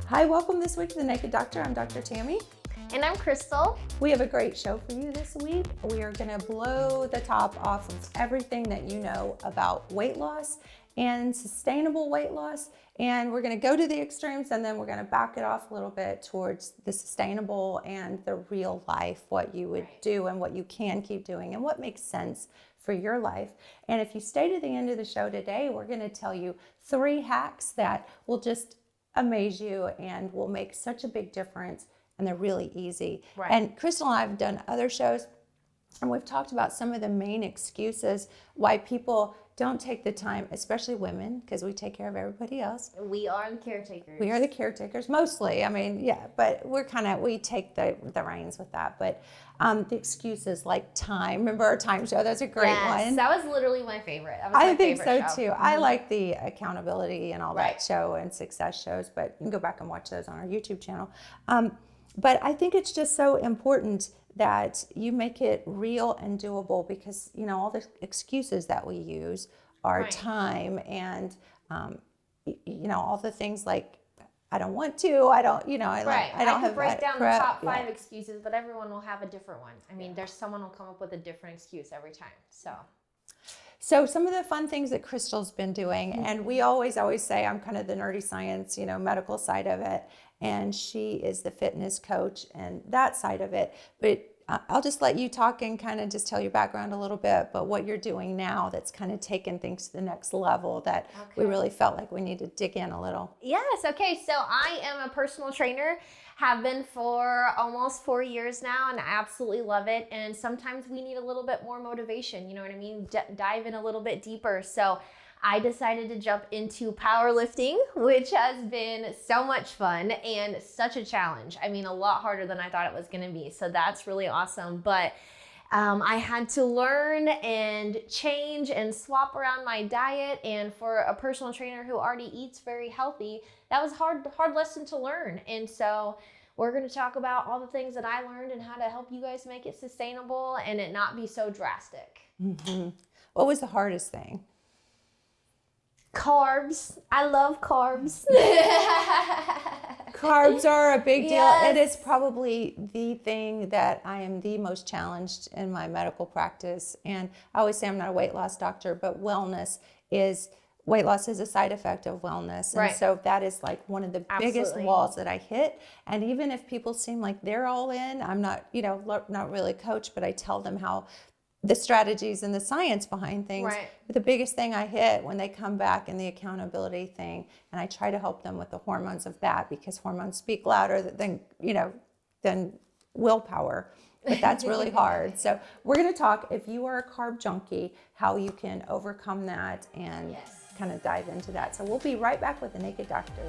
Hi, welcome this week to The Naked Doctor. I'm Dr. Tammy. And I'm Crystal. We have a great show for you this week. We are going to blow the top off of everything that you know about weight loss and sustainable weight loss. And we're going to go to the extremes, and then we're going to back it off a little bit towards the sustainable and the real life, what you would do and what you can keep doing and what makes sense for your life. And if you stay to the end of the show today, we're going to tell you 3 hacks that will just amaze you and will make such a big difference, and they're really easy. Right. And Crystal and I have done other shows, and we've talked about some of the main excuses why people don't take the time, especially women, because we take care of everybody else. We are the caretakers. We are the caretakers mostly. I mean, yeah, but we take the reins with that. But the excuses like time. Remember our time show? That's a great one. That was literally my favorite. I think so too. I like the accountability and all that show and success shows, but you can go back and watch those on our YouTube channel. But I think it's just so important that you make it real and doable, because you know all the excuses that we use are time and you know all the things like I don't want to, I don't, you know, I don't have break down prep. the top 5 excuses, but everyone will have a different one. I mean, there's someone will come up with a different excuse every time. So some of the fun things that Crystal's been doing, and we always say I'm kind of the nerdy science, you know, medical side of it, and she is the fitness coach and that side of it. But I'll just let you talk and kind of just tell your background a little bit, but what you're doing now that's kind of taken things to the next level that we really felt like we need to dig in a little. Yes, okay, so I am a personal trainer, have been for almost 4 years now, and I absolutely love it. And sometimes we need a little bit more motivation, you know what I mean? Dive in a little bit deeper. So I decided to jump into powerlifting, which has been so much fun and such a challenge. I mean, a lot harder than I thought it was going to be. So that's really awesome. But I had to learn and change and swap around my diet. And for a personal trainer who already eats very healthy, that was a hard lesson to learn. And so we're going to talk about all the things that I learned and how to help you guys make it sustainable and it not be so drastic. Mm-hmm. What was the hardest thing? Carbs. I love carbs. Carbs are a big deal. Yes. It is probably the thing that I am the most challenged in my medical practice. And I always say I'm not a weight loss doctor, but weight loss is a side effect of wellness. And so that is like one of the biggest walls that I hit. And even if people seem like they're all in, I'm not, you know, not really a coach, but I tell them how the strategies and the science behind things. But the biggest thing I hit when they come back in the accountability thing, and I try to help them with the hormones of that, because hormones speak louder than willpower. But that's really hard. So we're going to talk, if you are a carb junkie, how you can overcome that and kind of dive into that. So we'll be right back with The Naked Doctor.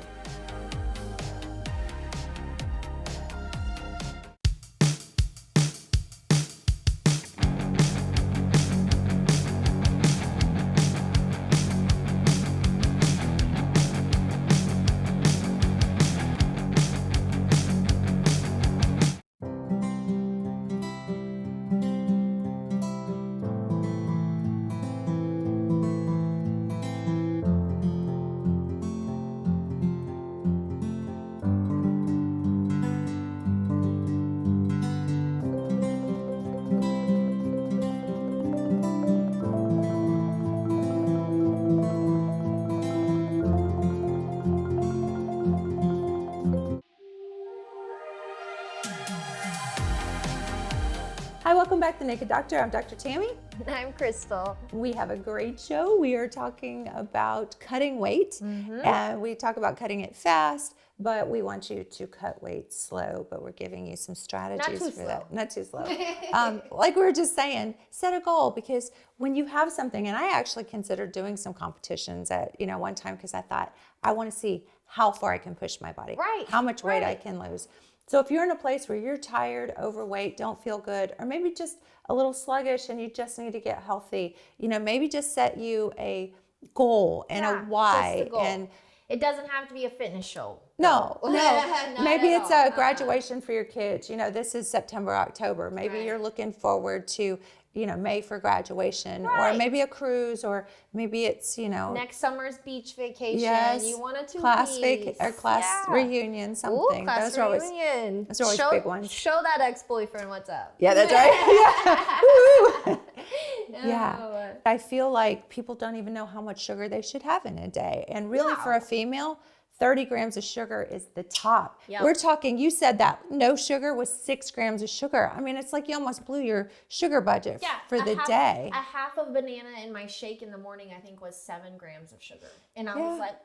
Hi, welcome back to Naked Doctor. I'm Dr. Tammy. I'm Crystal. We have a great show. We are talking about cutting weight, and we talk about cutting it fast, but we want you to cut weight slow, but we're giving you some strategies for that. Not too slow. Like we were just saying, set a goal, because when you have something, and I actually considered doing some competitions at, you know, one time, because I thought, I want to see how far I can push my body, how much weight I can lose. So if you're in a place where you're tired, overweight, don't feel good, or maybe just a little sluggish and you just need to get healthy, you know, maybe just set you a goal and a why. And it doesn't have to be a fitness show. No. Maybe it's a graduation for your kids. You know, this is September, October. Maybe you're looking forward to May for graduation, or Right. maybe a cruise, or maybe it's, Next summer's beach vacation. yes, You want a class two-piece. class Yeah. reunion, Ooh, something. class reunion. Those are always show, big ones. Show that ex-boyfriend what's up. Yeah, that's right. Yeah. Woo. Yeah. Oh. I feel like people don't even know how much sugar they should have in a day. And really, for a female, 30 grams of sugar is the top. Yep. We're talking, you said that no sugar was 6 grams of sugar. I mean, it's like you almost blew your sugar budget for the day. A half of banana in my shake in the morning, I think, was 7 grams of sugar. And I was like,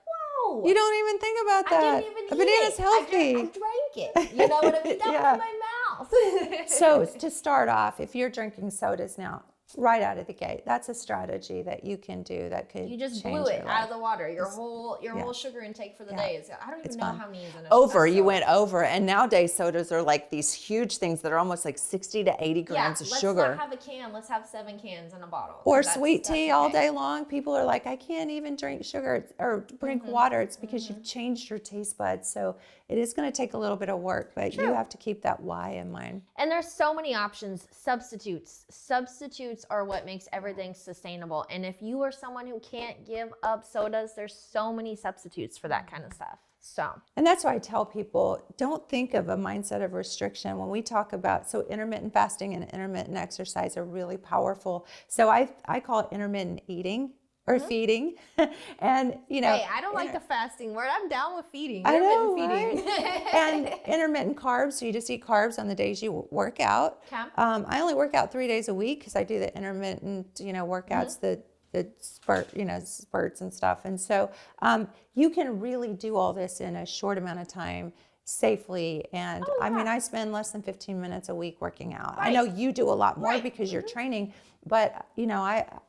whoa. You don't even think about that. I didn't even A banana's healthy. I drank it. You know what I mean? That was in my mouth. So to start off, if you're drinking sodas now, right out of the gate, that's a strategy that you can do that could You just change blew it your out life. of the water. Your whole sugar intake for the day is, I don't even know how many is in a Over, a you soda. went over, and nowadays sodas are like these huge things that are almost like 60 to 80 grams of let's sugar. not have a can. Let's have 7 cans in a bottle. Or That's sweet tea okay. all day long. People are like, I can't even drink sugar or drink water. It's because you've changed your taste buds. So it is going to take a little bit of work, but you have to keep that why in mind. And there's so many options. Substitutes are what makes everything sustainable. And if you are someone who can't give up sodas, there's so many substitutes for that kind of stuff. So, And that's why I tell people, don't think of a mindset of restriction when we talk about, so intermittent fasting and intermittent exercise are really powerful. So I call it intermittent eating or feeding. And, hey, I don't like the fasting word. I'm down with feeding. I know, Intermittent feeding. And intermittent carbs, so you just eat carbs on the days you work out. Okay. I only work out 3 days a week because I do the intermittent, workouts, the spurts and stuff. And so you can really do all this in a short amount of time safely. And I mean, I spend less than 15 minutes a week working out. I know you do a lot more because you're training, but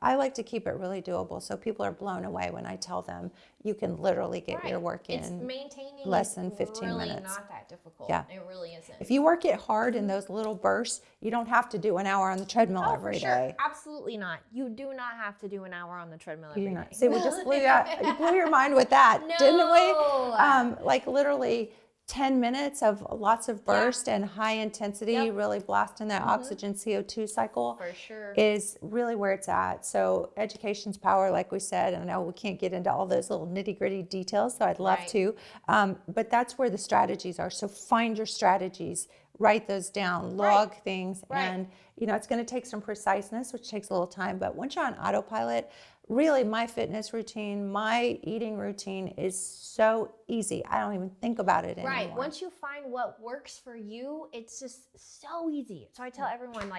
I like to keep it really doable. So people are blown away when I tell them you can literally get your work in It's maintaining less than 15 really minutes. not that difficult. Yeah. It really isn't. If you work it hard in those little bursts, you don't have to do an hour on the treadmill every day. Absolutely not. You do not have to do an hour on the treadmill every day. See, we just blew your mind with that, didn't we? Like literally 10 minutes of lots of burst and high intensity, really blasting that oxygen CO2 cycle For sure. is really where it's at. So education's power, like we said, and I know we can't get into all those little nitty gritty details, so I'd love to, but that's where the strategies are. So find your strategies, write those down, log things, and it's going to take some preciseness, which takes a little time, but once you're on autopilot, really my fitness routine, my eating routine is so easy. I don't even think about it anymore. Right. Once you find what works for you, it's just so easy. So I tell everyone,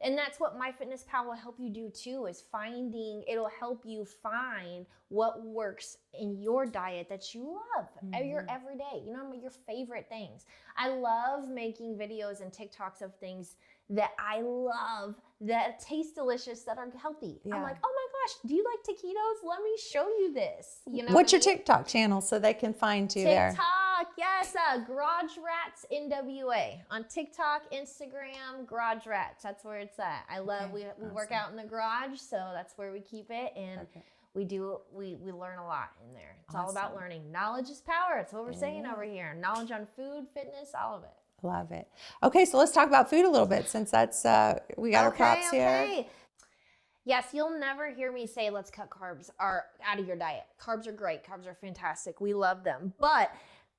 and that's what MyFitnessPal will help you do too, is it'll help you find what works in your diet that you love, your everyday, your favorite things. I love making videos and TikToks of things that I love, that taste delicious, that are healthy. Yeah. I'm like, oh my gosh, do you like taquitos? Let me show you this. What's your TikTok channel so they can find you there? TikTok, yes, Garage Rats NWA on TikTok, Instagram, Garage Rats. That's where it's at. I love we work out in the garage, so that's where we keep it, and we learn a lot in there. It's all about learning. Knowledge is power. It's what we're saying over here. Knowledge on food, fitness, all of it. Love it. Okay, so let's talk about food a little bit since that's we got our props here. Yes, you'll never hear me say let's cut carbs out of your diet. Carbs are great. Carbs are fantastic. We love them. But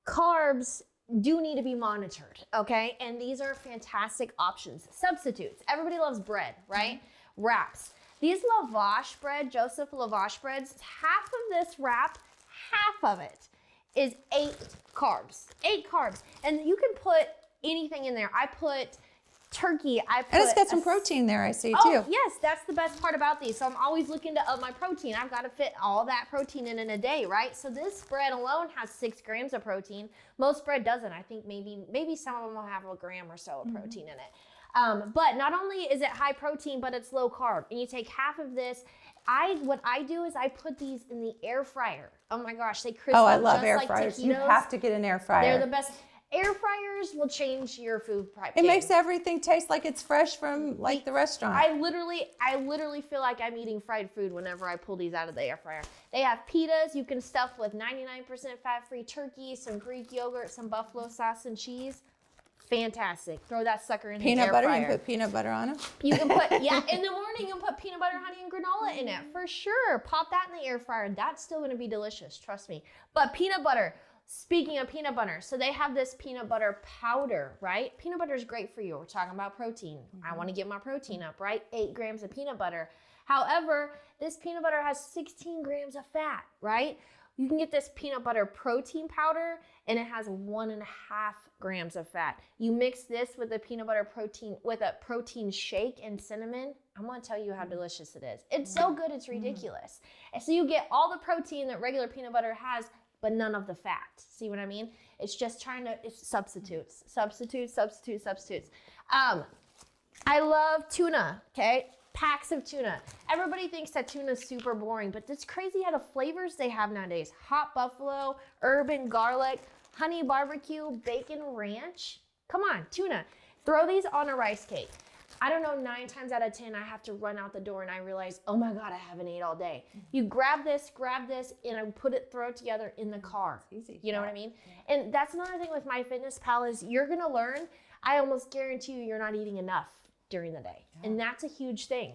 carbs do need to be monitored, okay? And these are fantastic options. Substitutes. Everybody loves bread, right? Wraps. These lavash bread, Joseph lavash breads, half of this wrap, half of it is 8 carbs. 8 carbs. And you can put anything in there. I put turkey. And it's got some protein there, I see too. Oh, yes, that's the best part about these. So I'm always looking to up my protein. I've got to fit all that protein in a day, right? So this bread alone has 6 grams of protein. Most bread doesn't. I think maybe some of them will have a gram or so of protein in it. But not only is it high protein, but it's low carb. And you take half of this. What I do is I put these in the air fryer. Oh my gosh, they crisp up. I love just air like fryers. taquitos. You have to get an air fryer. They're the best. Air fryers will change your food prep. It makes everything taste like it's fresh from the restaurant. I literally feel like I'm eating fried food whenever I pull these out of the air fryer. They have pitas you can stuff with 99% fat-free turkey, some Greek yogurt, some buffalo sauce and cheese. fantastic. Throw that sucker in the Peanut air butter, fryer. you can put peanut butter on them. You can put, yeah, in the morning you can put peanut butter, honey, and granola in it for sure. Pop that in the air fryer. That's still gonna be delicious, trust me. But peanut butter, speaking of peanut butter, so they have this peanut butter powder, right? Peanut butter is great for you. We're talking about protein. I wanna get my protein up, right? 8 grams of peanut butter. However, this peanut butter has 16 grams of fat, right? You can get this peanut butter protein powder and it has 1.5 grams of fat. You mix this with a peanut butter protein, with a protein shake and cinnamon. I'm gonna tell you how delicious it is. It's so good, it's ridiculous. And so you get all the protein that regular peanut butter has, but none of the fat. See what I mean? It's just it's substitutes. I love tuna, okay? Packs of tuna. Everybody thinks that tuna is super boring, but it's crazy how the flavors they have nowadays. Hot buffalo, urban garlic, honey barbecue, bacon ranch. Come on, tuna. Throw these on a rice cake. I don't know, 9 times out of 10, I have to run out the door and I realize, oh my God, I haven't ate all day. You grab this, and I throw it together in the car. It's easy. You know what I mean? And that's another thing with MyFitnessPal is you're gonna learn, I almost guarantee you're not eating enough during the day. Yeah. And that's a huge thing.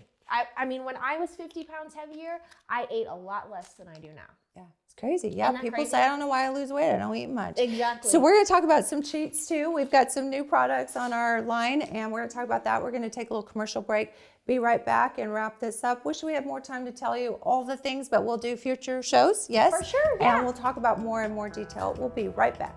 I mean, when I was 50 pounds heavier, I ate a lot less than I do now. Yeah, it's crazy. Yeah, people crazy? say, I don't know why I lose weight. I don't eat much. Exactly. So we're going to talk about some treats too. We've got some new products on our line, and we're going to talk about that. We're going to take a little commercial break. Be right back and wrap this up. Wish we had more time to tell you all the things, but we'll do future shows. Yes? For sure, yeah. And we'll talk about more and more detail. We'll be right back.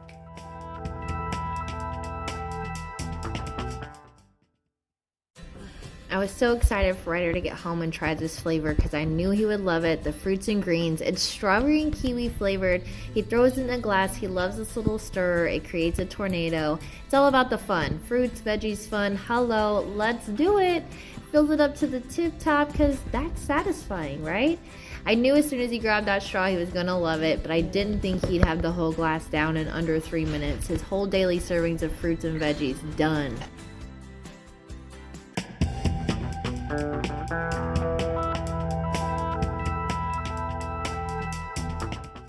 I was so excited for Ryder to get home and try this flavor because I knew he would love it. The fruits and greens. It's strawberry and kiwi flavored. He throws it in a glass. He loves this little stir. It creates a tornado. It's all about the fun. Fruits, veggies, fun. Hello, let's do it. Fills it up to the tip top because that's satisfying, right? I knew as soon as he grabbed that straw he was going to love it, but I didn't think he'd have the whole glass down in under 3 minutes. His whole daily servings of fruits and veggies done.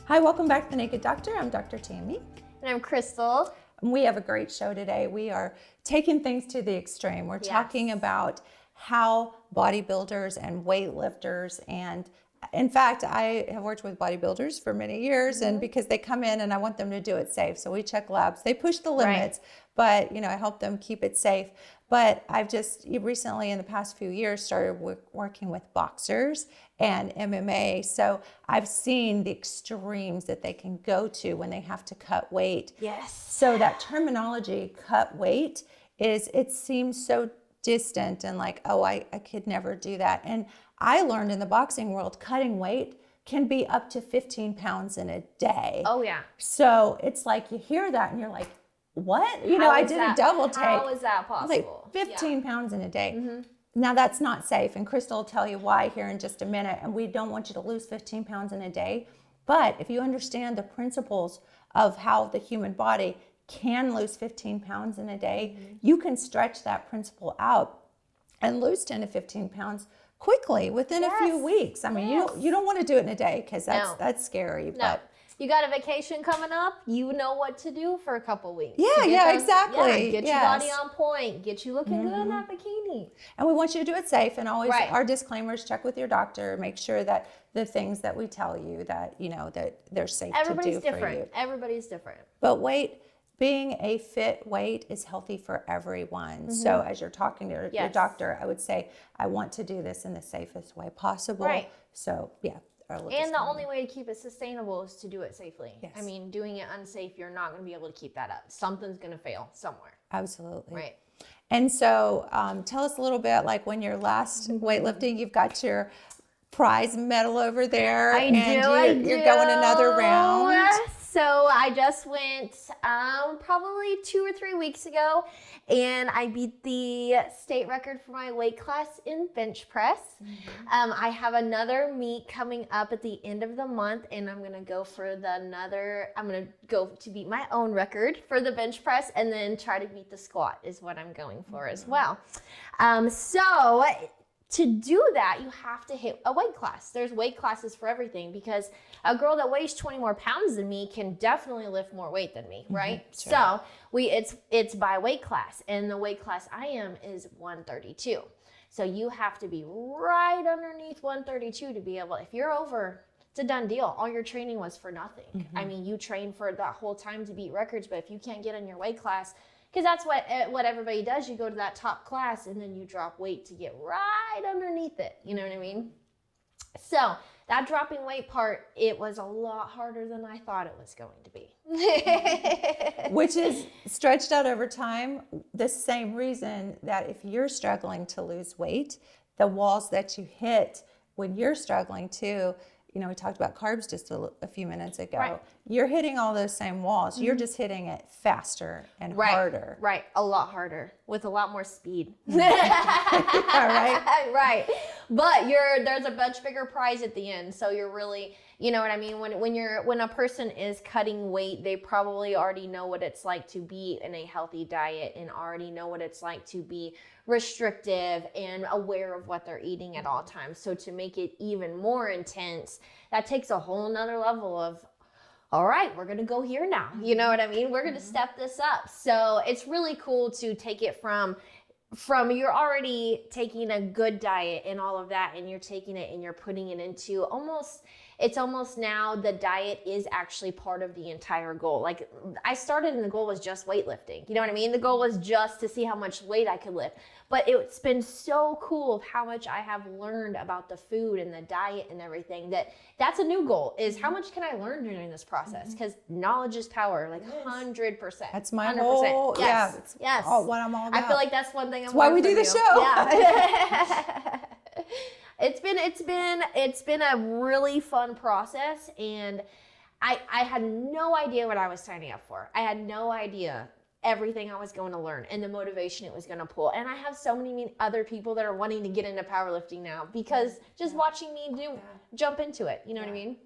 Hi, welcome back to The Naked Doctor. I'm Dr. Tammy. And I'm Crystal. And we have a great show today. We are taking things to the extreme. We're talking about how bodybuilders and weightlifters, and in fact, I have worked with bodybuilders for many years, and because they come in and I want them to do it safe. So we check labs. They push the limits, but I help them keep it safe. But I've just recently, in the past few years, started working with boxers and MMA. So I've seen the extremes that they can go to when they have to cut weight. Yes. So that terminology, cut weight, it seems so distant and like, oh, I could never do that. And I learned in the boxing world, cutting weight can be up to 15 pounds in a day. Oh, yeah. So it's like you hear that and you're like, what? I did a double take. How is that possible? Like 15 pounds in a day. Mm-hmm. Now that's not safe. And Crystal will tell you why here in just a minute. And we don't want you to lose 15 pounds in a day. But if you understand the principles of how the human body can lose 15 pounds in a day, you can stretch that principle out and lose 10 to 15 pounds quickly within a few weeks. I mean, you don't want to do it in a day because that's scary. No. But you got a vacation coming up, you know what to do for a couple weeks. Exactly. Get your body on point, get you looking good in that bikini. And we want you to do it safe, and always our disclaimers, check with your doctor, make sure that the things that we tell you that, that they're safe to do for you. Everybody's different. But being a fit weight is healthy for everyone. So as you're talking to your doctor, I would say, I want to do this in the safest way possible. Right. So, And the only way to keep it sustainable is to do it safely. Yes. I mean, doing it unsafe, you're not going to be able to keep that up. Something's going to fail somewhere. Absolutely. Right. And so tell us a little bit, like when you're last weightlifting, you've got your prize medal over there. I do. You're going another round. So I just went probably 2 or 3 weeks ago, and I beat the state record for my weight class in bench press. I have another meet coming up at the end of the month, and I'm gonna go to beat my own record for the bench press, and then try to beat the squat is what I'm going for as well. So to do that, you have to hit a weight class. There's weight classes for everything, because a girl that weighs 20 more pounds than me can definitely lift more weight than me, right? Sure. So it's by weight class, and the weight class I am is 132. So you have to be right underneath 132 to be able, if you're over, it's a done deal. All your training was for nothing. I mean, you trained for that whole time to beat records, but if you can't get in your weight class, because that's what everybody does, you go to that top class and then you drop weight to get right underneath it. You know what I mean? So that dropping weight part, it was a lot harder than I thought it was going to be. Which is stretched out over time. The same reason that if you're struggling to lose weight, the walls that you hit when you're struggling too, you know, we talked about carbs just a few minutes ago. Right. You're hitting all those same walls. You're just hitting it faster and harder. Right, a lot harder with a lot more speed. Right? Right. But there's a much bigger prize at the end. So you're really, you know what I mean? When a person is cutting weight, they probably already know what it's like to be in a healthy diet and already know what it's like to be restrictive and aware of what they're eating at all times. So to make it even more intense, that takes a whole nother level of, all right, we're going to go here now. You know what I mean? We're going to step this up. So it's really cool to take it from you're already taking a good diet and all of that, and you're taking it and you're putting it into it's almost now the diet is actually part of the entire goal. Like I started and the goal was just weightlifting. You know what I mean? The goal was just to see how much weight I could lift. But it's been so cool of how much I have learned about the food and the diet and everything. That's a new goal, is how much can I learn during this process? Because knowledge is power, like 100%. That's my 100%. whole, Yes. it's yes. what I'm all about. I feel like that's one thing I'm why we learning do from the you. show. Yeah. It's been a really fun process, and I had no idea what I was signing up for. I had no idea everything I was going to learn and the motivation it was going to pull. And I have so many other people that are wanting to get into powerlifting now because just watching me jump into it. You know what I mean?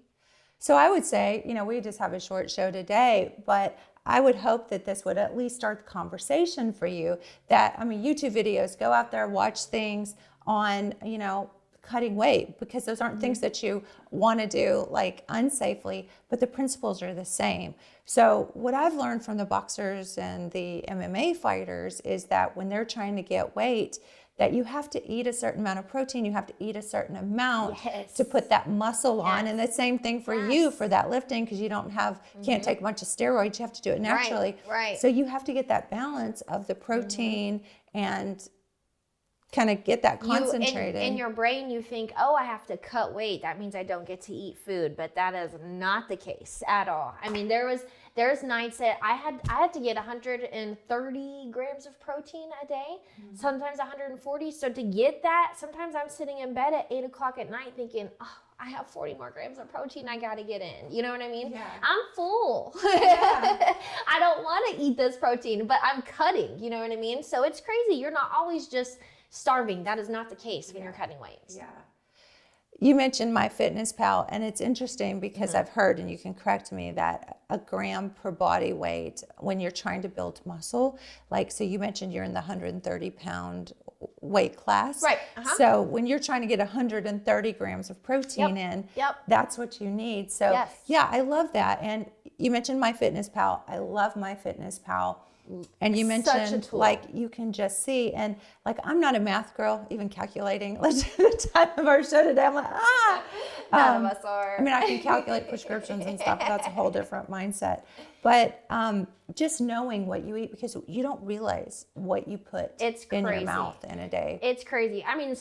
So I would say, you know, we just have a short show today, but I would hope that this would at least start the conversation for you. That, I mean, YouTube videos, go out there, watch things on, you know, cutting weight, because those aren't things that you want to do like unsafely, but the principles are the same. So what I've learned from the boxers and the MMA fighters is that when they're trying to get weight, that you have to eat a certain amount of protein, you have to eat a certain amount to put that muscle on. And the same thing for you for that lifting, because you don't have, can't take a bunch of steroids, you have to do it naturally. Right. So you have to get that balance of the protein and kind of get that concentrated. In your brain, you think, oh, I have to cut weight. That means I don't get to eat food. But that is not the case at all. I mean, there's nights that I had to get 130 grams of protein a day, sometimes 140. So to get that, sometimes I'm sitting in bed at 8 o'clock at night thinking, oh, I have 40 more grams of protein I got to get in. You know what I mean? Yeah. I'm full. I don't want to eat this protein, but I'm cutting. You know what I mean? So it's crazy. You're not always just starving. That is not the case when you're cutting weight. Yeah. You mentioned MyFitnessPal, and it's interesting because I've heard, and you can correct me, that a gram per body weight when you're trying to build muscle, like, so you mentioned you're in the 130 pound weight class. Right. So when you're trying to get 130 grams of protein in, that's what you need. So yeah, I love that. And you mentioned MyFitnessPal. I love MyFitnessPal. And you mentioned like you can just see, and like I'm not a math girl, even calculating. Like the time of our show today, I'm like, None of us are. I mean, I can calculate prescriptions and stuff. That's a whole different mindset. But just knowing what you eat, because you don't realize what you put in your mouth in a day. It's crazy. I mean,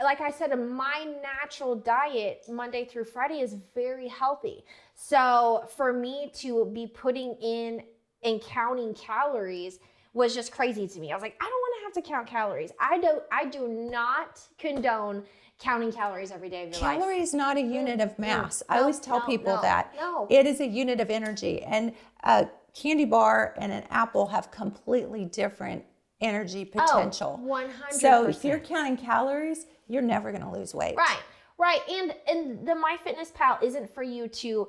like I said, my natural diet Monday through Friday is very healthy. So for me to be putting in and counting calories was just crazy to me. I was like, I don't want to have to count calories. I do not condone counting calories every day of your life. Calorie is not a unit of mass. I always tell people that. It is a unit of energy. And a candy bar and an apple have completely different energy potential. 100%. So if you're counting calories, you're never going to lose weight. Right, and the MyFitnessPal isn't for you to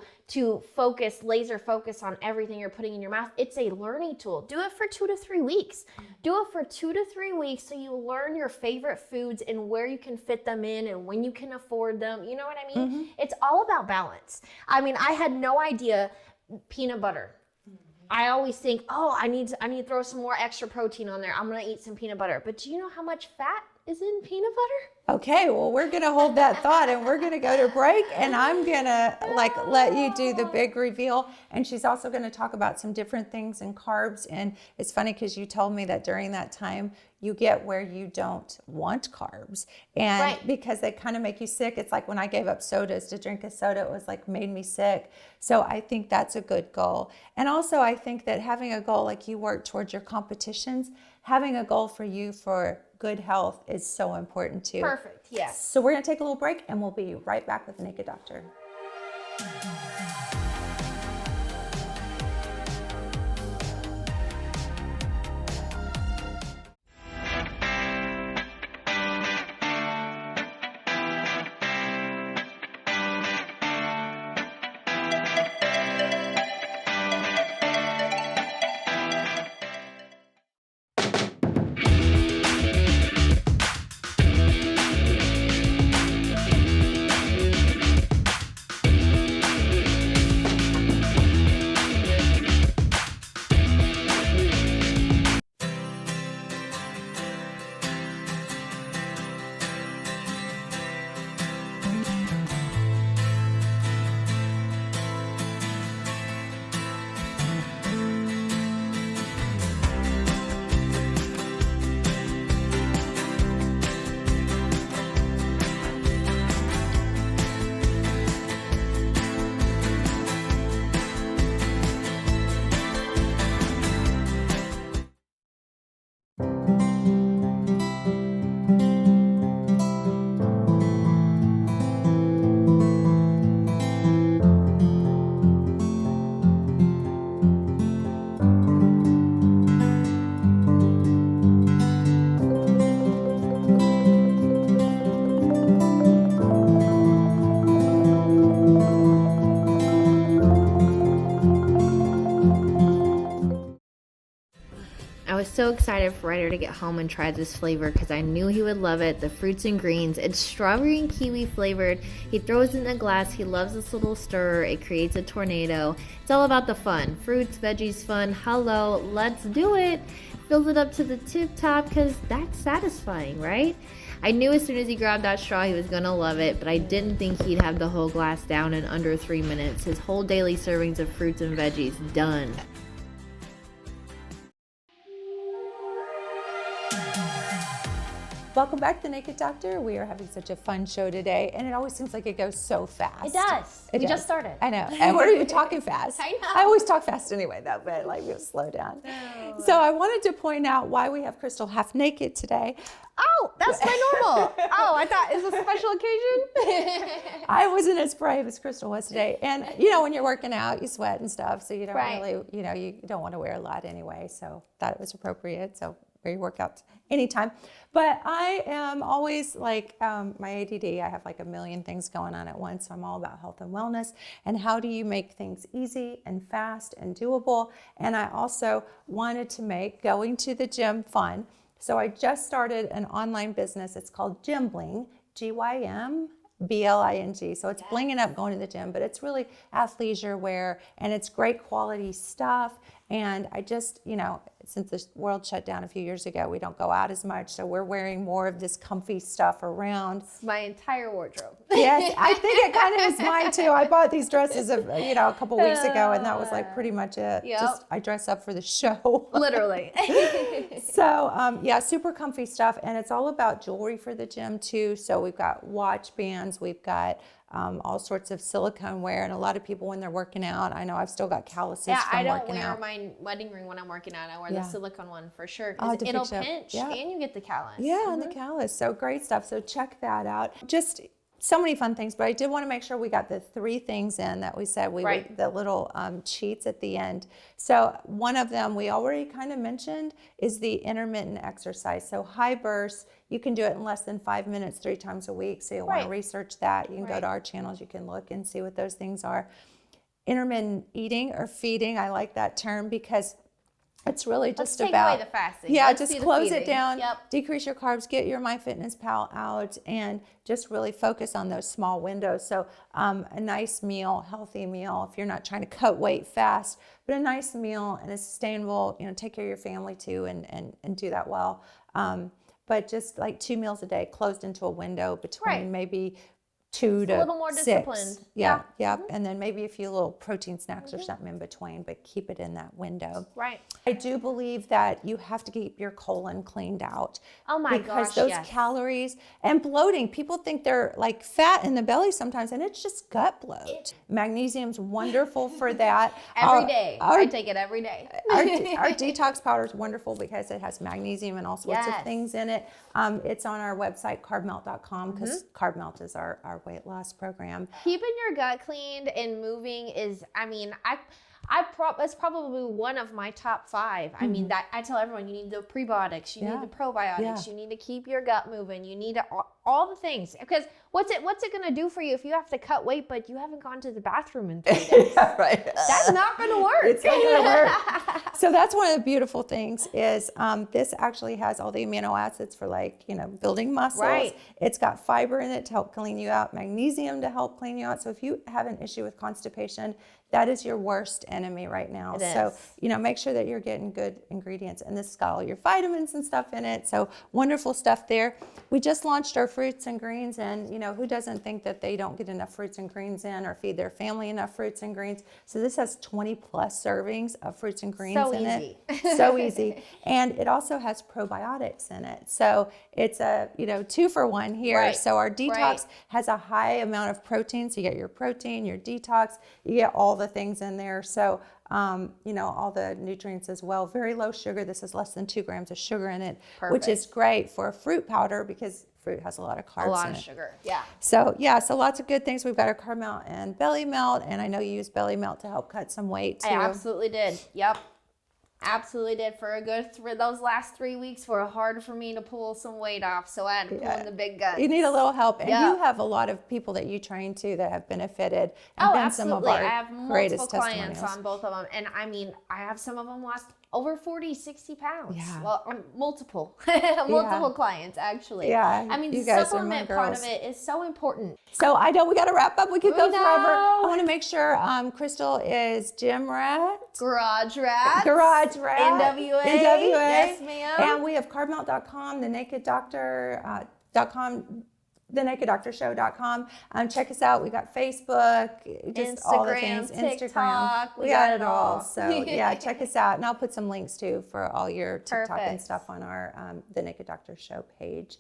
laser focus on everything you're putting in your mouth. It's a learning tool. Do it for 2 to 3 weeks. Do it for 2 to 3 weeks so you learn your favorite foods and where you can fit them in and when you can afford them. You know what I mean? It's all about balance. I mean, I had no idea peanut butter. I always think, oh, I need to throw some more extra protein on there. I'm gonna eat some peanut butter. But do you know how much fat is in peanut butter? Okay, well, we're going to hold that thought and we're going to go to break, and I'm going to let you do the big reveal. And she's also going to talk about some different things in carbs. And it's funny because you told me that during that time you get where you don't want carbs, and because they kind of make you sick. It's like when I gave up sodas, to drink a soda, it was like made me sick. So I think that's a good goal. And also I think that having a goal, like you work towards your competitions, having a goal for you for good health is so important too. Perfect, yes. So we're going to take a little break and we'll be right back with the Naked Doctor. I was so excited for Ryder to get home and try this flavor because I knew he would love it. The fruits and greens. It's strawberry and kiwi flavored. He throws it in a glass. He loves this little stir. It creates a tornado. It's all about the fun. Fruits, veggies, fun. Hello, let's do it. Fills it up to the tip top because that's satisfying, right? I knew as soon as he grabbed that straw he was going to love it, but I didn't think he'd have the whole glass down in under 3 minutes. His whole daily servings of fruits and veggies done. Welcome back to the Naked Doctor. We are having such a fun show today, and it always seems like it goes so fast. It does. We just started. I know, and we're even talking fast. I know. I always talk fast anyway, though, but like we'll slow down. No. So I wanted to point out why we have Crystal half naked today. Oh, that's my normal. Oh, I thought, is this a special occasion? I wasn't as brave as Crystal was today. And, you know, when you're working out, you sweat and stuff, so you don't really, you know, you don't want to wear a lot anyway, so thought it was appropriate. So wear your workouts anytime. But I am always like, my ADD, I have like a million things going on at once. So I'm all about health and wellness and how do you make things easy and fast and doable. And I also wanted to make going to the gym fun. So I just started an online business. It's called Gym Bling, GYM. BLING. So it's blinging up going to the gym, but it's really athleisure wear and it's great quality stuff. And I just, you know, since the world shut down a few years ago, we don't go out as much. So we're wearing more of this comfy stuff around. My entire wardrobe. Yes, I think it kind of is mine too. I bought these dresses, you know, a couple weeks ago, and that was like pretty much it. Yep. Just I dress up for the show. Literally. So yeah, super comfy stuff, and it's all about jewelry for the gym too. So we've got watch bands, we've got all sorts of silicone wear, and a lot of people when they're working out, I know I've still got calluses from working out. Yeah, I don't wear my wedding ring when I'm working out. I wear the silicone one for sure. It'll pinch and you get the callus. Yeah, and the callus. So great stuff. So check that out. Just so many fun things, but I did want to make sure we got the 3 things in that we said we Right. would, the little cheats at the end. So one of them we already kind of mentioned is the intermittent exercise. So high bursts, you can do it in less than 5 minutes 3 times a week. So you'll want Right. to research that. You can go Right. to our channels, you can look and see what those things are. Intermittent eating or feeding, I like that term because it's really Let's just take about away the fasting. Yeah, Let's just do the close it feeding. down, Yep. decrease your carbs, get your MyFitnessPal out, and just really focus on those small windows. So a nice meal, healthy meal, if you're not trying to cut weight fast, but a nice meal and a sustainable, take care of your family too and do that well. But just like 2 meals a day closed into a window between Right. maybe 2 to a little more 6. disciplined. Yeah. Yeah. Mm-hmm. And then maybe a few little protein snacks or something in between, but keep it in that window. Right. I do believe that you have to keep your colon cleaned out. Oh my because gosh, those yes. calories and bloating, people think they're like fat in the belly sometimes, and it's just gut bloat. Magnesium's wonderful for that. Every day. Our, I take it every day. our detox powder is wonderful because it has magnesium and all sorts of Yes. things in it. It's on our website, carbmelt.com, because Carb Melt is our weight loss program. Keeping your gut cleaned and moving is, that's probably one of my top 5. I mean, that I tell everyone, you need the prebiotics, you Yeah. need the probiotics, Yeah. you need to keep your gut moving, you need all the things. Because what's it going to do for you if you have to cut weight, but you haven't gone to the bathroom in 3 days? Yeah, right. That's not going to work. It's not going to work. So that's one of the beautiful things is this actually has all the amino acids for building muscles. Right. It's got fiber in it to help clean you out, magnesium to help clean you out. So if you have an issue with constipation, that is your worst enemy right now. It So, is. make sure that you're getting good ingredients. And this has got all your vitamins and stuff in it. So wonderful stuff there. We just launched our fruits and greens, and who doesn't think that they don't get enough fruits and greens in or feed their family enough fruits and greens? So this has 20 plus servings of fruits and greens in easy. it. So easy. And it also has probiotics in it. So it's a 2-for-1 here. Right. So our detox Right. has a high amount of protein. So you get your protein, your detox, you get all the things in there. So all the nutrients as well. Very low sugar. This is less than 2 grams of sugar in it, which is great for a fruit powder because fruit has a lot of carbs A lot in of it. sugar. Yeah. So lots of good things. We've got our Carb Melt and Belly Melt, and I know you use Belly Melt to help cut some weight too. I absolutely did. Yep. Absolutely did. For a good those last 3 weeks were hard for me to pull some weight off, so I had to pull in the big guns. You need a little help, and Yeah. you have a lot of people that you train too that have benefited and been some of absolutely. our I have multiple greatest clients testimonials. on both of them, and I have some of them lost over 40, 60 pounds. Yeah. Well, multiple clients actually. Yeah, I mean, you the guys are my supplement part of girls. it is so important. So I know we got to wrap up. We could go We forever. know. I want to make sure Crystal is gym rat. Garage Rats. Garage Rat. NWA. Yes, ma'am. And we have carbmelt.com, thenakeddoctor.com, thenakeddoctorshow.com. Check us out. We got Facebook, just all the Instagram, things. TikTok, We got it all. So check us out. And I'll put some links too for all your TikTok and Perfect. stuff on our The Naked Doctor Show page.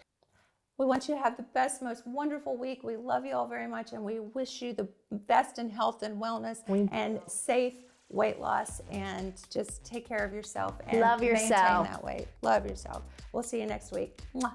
We want you to have the best, most wonderful week. We love you all very much, and we wish you the best in health and wellness and safe weight loss, and just take care of yourself and Love yourself. maintain that weight. Love yourself. We'll see you next week. Mwah.